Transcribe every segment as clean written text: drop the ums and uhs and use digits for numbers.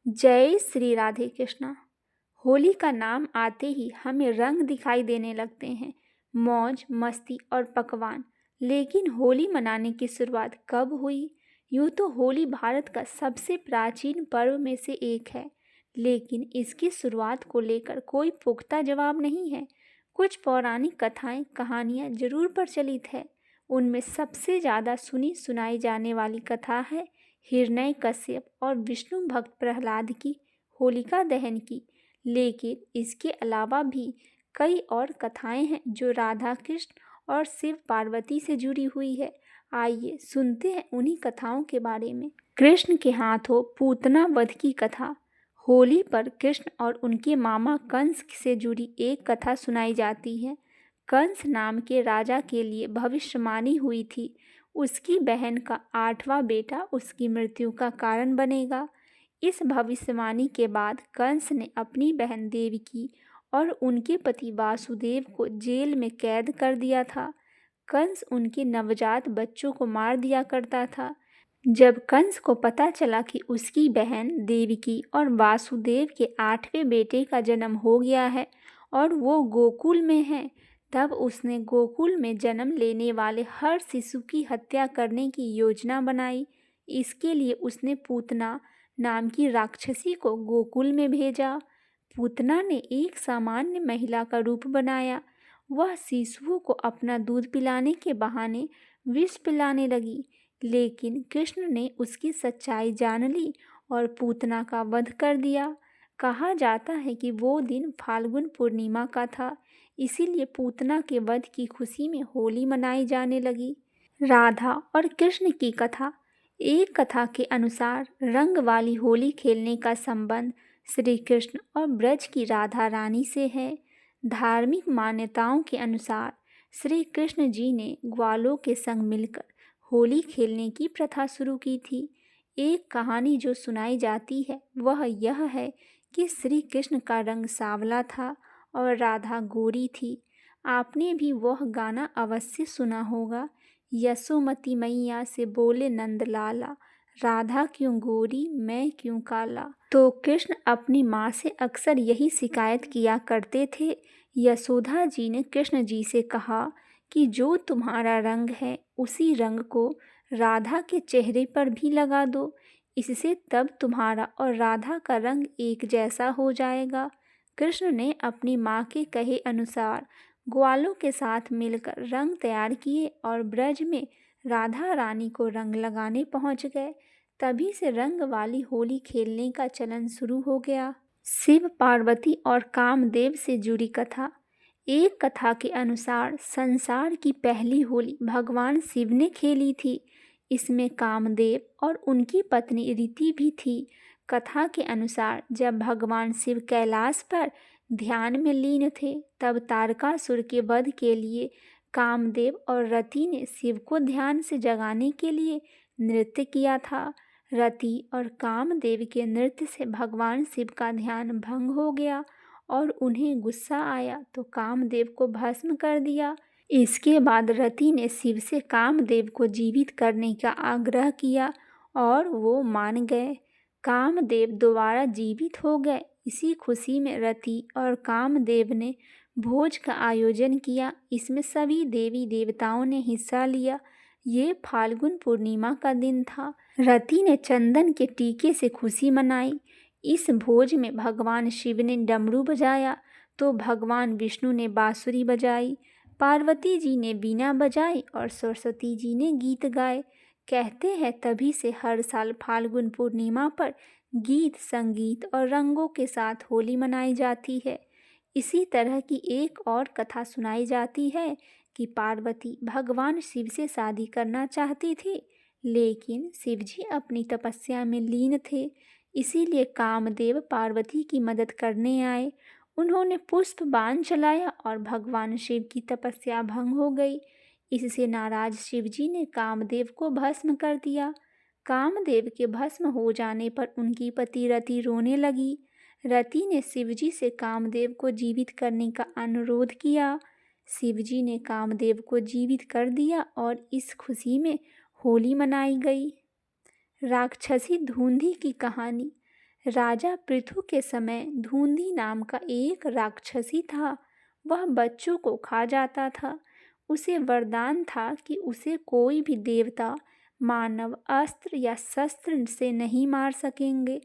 जय श्री राधे कृष्णा। होली का नाम आते ही हमें रंग दिखाई देने लगते हैं, मौज मस्ती और पकवान। लेकिन होली मनाने की शुरुआत कब हुई? यूँ तो होली भारत का सबसे प्राचीन पर्व में से एक है, लेकिन इसकी शुरुआत को लेकर कोई पुख्ता जवाब नहीं है। कुछ पौराणिक कथाएं कहानियां जरूर प्रचलित है। उनमें सबसे ज़्यादा सुनी सुनाई जाने वाली कथा है हिरण्यकश्यप और विष्णु भक्त प्रहलाद की होलिका दहन की। लेकिन इसके अलावा भी कई और कथाएं हैं जो राधा कृष्ण और शिव पार्वती से जुड़ी हुई है। आइए सुनते हैं उन्हीं कथाओं के बारे में। कृष्ण के हाथों पूतना वध की कथा। होली पर कृष्ण और उनके मामा कंस से जुड़ी एक कथा सुनाई जाती है। कंस नाम के राजा के लिए भविष्यवाणी हुई थी, उसकी बहन का 8वां बेटा उसकी मृत्यु का कारण बनेगा। इस भविष्यवाणी के बाद कंस ने अपनी बहन देवकी और उनके पति वासुदेव को जेल में कैद कर दिया था। कंस उनके नवजात बच्चों को मार दिया करता था। जब कंस को पता चला कि उसकी बहन देवकी और वासुदेव के 8वें बेटे का जन्म हो गया है और वो गोकुल में है, तब उसने गोकुल में जन्म लेने वाले हर शिशु की हत्या करने की योजना बनाई। इसके लिए उसने पूतना नाम की राक्षसी को गोकुल में भेजा। पूतना ने एक सामान्य महिला का रूप बनाया। वह शिशुओं को अपना दूध पिलाने के बहाने विष पिलाने लगी, लेकिन कृष्ण ने उसकी सच्चाई जान ली और पूतना का वध कर दिया। कहा जाता है कि वो दिन फाल्गुन पूर्णिमा का था, इसीलिए पूतना के वध की खुशी में होली मनाई जाने लगी। राधा और कृष्ण की कथा। एक कथा के अनुसार रंग वाली होली खेलने का संबंध श्री कृष्ण और ब्रज की राधा रानी से है। धार्मिक मान्यताओं के अनुसार श्री कृष्ण जी ने ग्वालों के संग मिलकर होली खेलने की प्रथा शुरू की थी। एक कहानी जो सुनाई जाती है वह यह है कि श्री कृष्ण का रंग सांवला था और राधा गोरी थी। आपने भी वह गाना अवश्य सुना होगा, यशोमती मैया से बोले नंदलाला, राधा क्यों गोरी मैं क्यों काला। तो कृष्ण अपनी माँ से अक्सर यही शिकायत किया करते थे। यशोदा जी ने कृष्ण जी से कहा कि जो तुम्हारा रंग है उसी रंग को राधा के चेहरे पर भी लगा दो, इससे तब तुम्हारा और राधा का रंग एक जैसा हो जाएगा। कृष्ण ने अपनी माँ के कहे अनुसार ग्वालों के साथ मिलकर रंग तैयार किए और ब्रज में राधा रानी को रंग लगाने पहुँच गए। तभी से रंग वाली होली खेलने का चलन शुरू हो गया। शिव पार्वती और कामदेव से जुड़ी कथा। एक कथा के अनुसार संसार की पहली होली भगवान शिव ने खेली थी। इसमें कामदेव और उनकी पत्नी रीति भी थी। कथा के अनुसार जब भगवान शिव कैलाश पर ध्यान में लीन थे, तब तारकासुर के वध के लिए कामदेव और रति ने शिव को ध्यान से जगाने के लिए नृत्य किया था। रति और कामदेव के नृत्य से भगवान शिव का ध्यान भंग हो गया और उन्हें गुस्सा आया तो कामदेव को भस्म कर दिया। इसके बाद रति ने शिव से कामदेव को जीवित करने का आग्रह किया और वो मान गए। कामदेव दोबारा जीवित हो गए। इसी खुशी में रति और कामदेव ने भोज का आयोजन किया। इसमें सभी देवी देवताओं ने हिस्सा लिया। ये फाल्गुन पूर्णिमा का दिन था। रति ने चंदन के टीके से खुशी मनाई। इस भोज में भगवान शिव ने डमरू बजाया तो भगवान विष्णु ने बांसुरी बजाई, पार्वती जी ने बीना बजाई और सरस्वती जी ने गीत गाए। कहते हैं तभी से हर साल फाल्गुन पूर्णिमा पर गीत संगीत और रंगों के साथ होली मनाई जाती है। इसी तरह की एक और कथा सुनाई जाती है कि पार्वती भगवान शिव से शादी करना चाहती थी, लेकिन शिव जी अपनी तपस्या में लीन थे। इसीलिए कामदेव पार्वती की मदद करने आए। उन्होंने पुष्प बाण चलाया और भगवान शिव की तपस्या भंग हो गई। इससे नाराज शिव जी ने कामदेव को भस्म कर दिया। कामदेव के भस्म हो जाने पर उनकी पति रति रोने लगी। रति ने शिव जी से कामदेव को जीवित करने का अनुरोध किया। शिव जी ने कामदेव को जीवित कर दिया और इस खुशी में होली मनाई गई। राक्षसी धुंधी की कहानी। राजा पृथु के समय धूंधी नाम का एक राक्षसी था। वह बच्चों को खा जाता था। उसे वरदान था कि उसे कोई भी देवता मानव अस्त्र या शस्त्र से नहीं मार सकेंगे,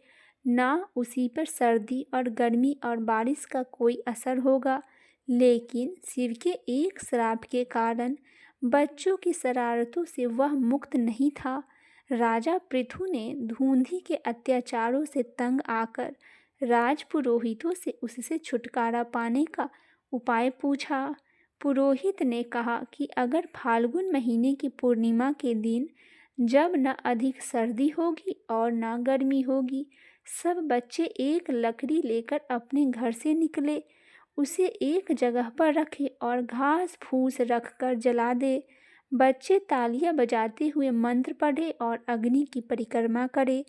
ना उसी पर सर्दी और गर्मी और बारिश का कोई असर होगा। लेकिन शिव के एक श्राप के कारण बच्चों की शरारतों से वह मुक्त नहीं था। राजा पृथु ने धूंधी के अत्याचारों से तंग आकर राजपुरोहितों से उससे छुटकारा पाने का उपाय पूछा। पुरोहित ने कहा कि अगर फाल्गुन महीने की पूर्णिमा के दिन, जब न अधिक सर्दी होगी और न गर्मी होगी, सब बच्चे एक लकड़ी लेकर अपने घर से निकले, उसे एक जगह पर रखे और घास फूस रखकर जला दे। बच्चे तालियां बजाते हुए मंत्र पढ़े और अग्नि की परिक्रमा करे,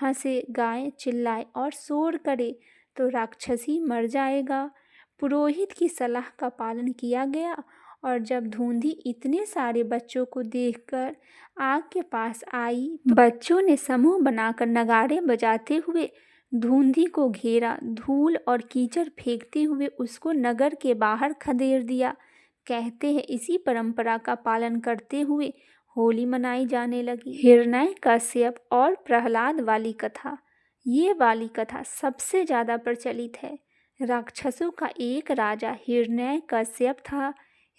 हंसे, गाए, चिल्लाए और शोर करे तो राक्षसी मर जाएगा। पुरोहित की सलाह का पालन किया गया और जब धूंधी इतने सारे बच्चों को देखकर आग के पास आई तो बच्चों ने समूह बनाकर नगाड़े बजाते हुए धूंधी को घेरा, धूल और कीचड़ फेंकते हुए उसको नगर के बाहर खदेड़ दिया। कहते हैं इसी परंपरा का पालन करते हुए होली मनाई जाने लगी। हिरण्यकश्यप और प्रहलाद वाली कथा। ये वाली कथा सबसे ज़्यादा प्रचलित है। राक्षसों का एक राजा हिरण्यकश्यप था।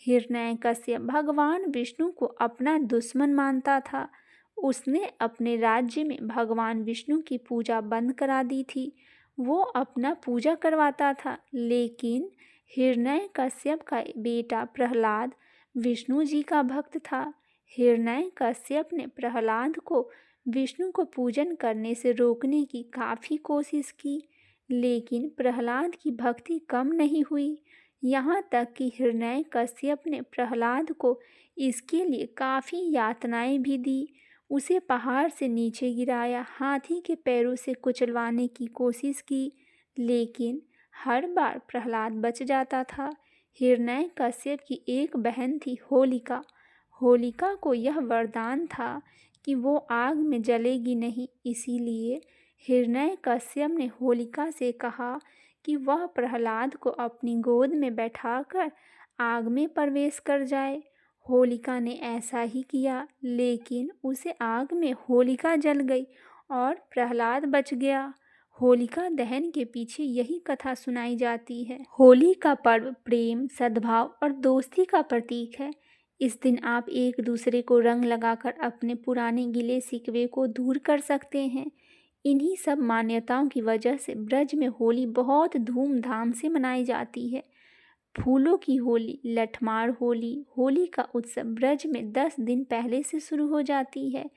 हिरण्यकश्यप भगवान विष्णु को अपना दुश्मन मानता था। उसने अपने राज्य में भगवान विष्णु की पूजा बंद करा दी थी। वो अपना पूजा करवाता था, लेकिन हिरण्यकश्यप का बेटा प्रहलाद विष्णु जी का भक्त था। हिरण्यकश्यप ने प्रहलाद को विष्णु को पूजन करने से रोकने की काफ़ी कोशिश की, लेकिन प्रहलाद की भक्ति कम नहीं हुई। यहाँ तक कि हिरण्यकश्यप ने प्रहलाद को इसके लिए काफ़ी यातनाएं भी दी। उसे पहाड़ से नीचे गिराया, हाथी के पैरों से कुचलवाने की कोशिश की, लेकिन हर बार प्रहलाद बच जाता था। हिरण्यकश्यप की एक बहन थी होलिका। होलिका को यह वरदान था कि वो आग में जलेगी नहीं, इसीलिए हिरण्यकश्यप ने होलिका से कहा कि वह प्रहलाद को अपनी गोद में बैठाकर आग में प्रवेश कर जाए। होलिका ने ऐसा ही किया, लेकिन उसे आग में होलिका जल गई और प्रहलाद बच गया। होलिका दहन के पीछे यही कथा सुनाई जाती है। होली का पर्व प्रेम, सद्भाव और दोस्ती का प्रतीक है। इस दिन आप एक दूसरे को रंग लगाकर अपने पुराने गिले शिकवे को दूर कर सकते हैं। इन्हीं सब मान्यताओं की वजह से ब्रज में होली बहुत धूमधाम से मनाई जाती है। फूलों की होली, लठमार होली। होली का उत्सव ब्रज में 10 दिन पहले से शुरू हो जाती है।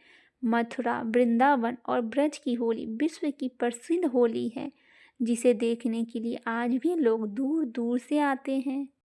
मथुरा, वृंदावन और ब्रज की होली विश्व की प्रसिद्ध होली है, जिसे देखने के लिए आज भी लोग दूर दूर से आते हैं।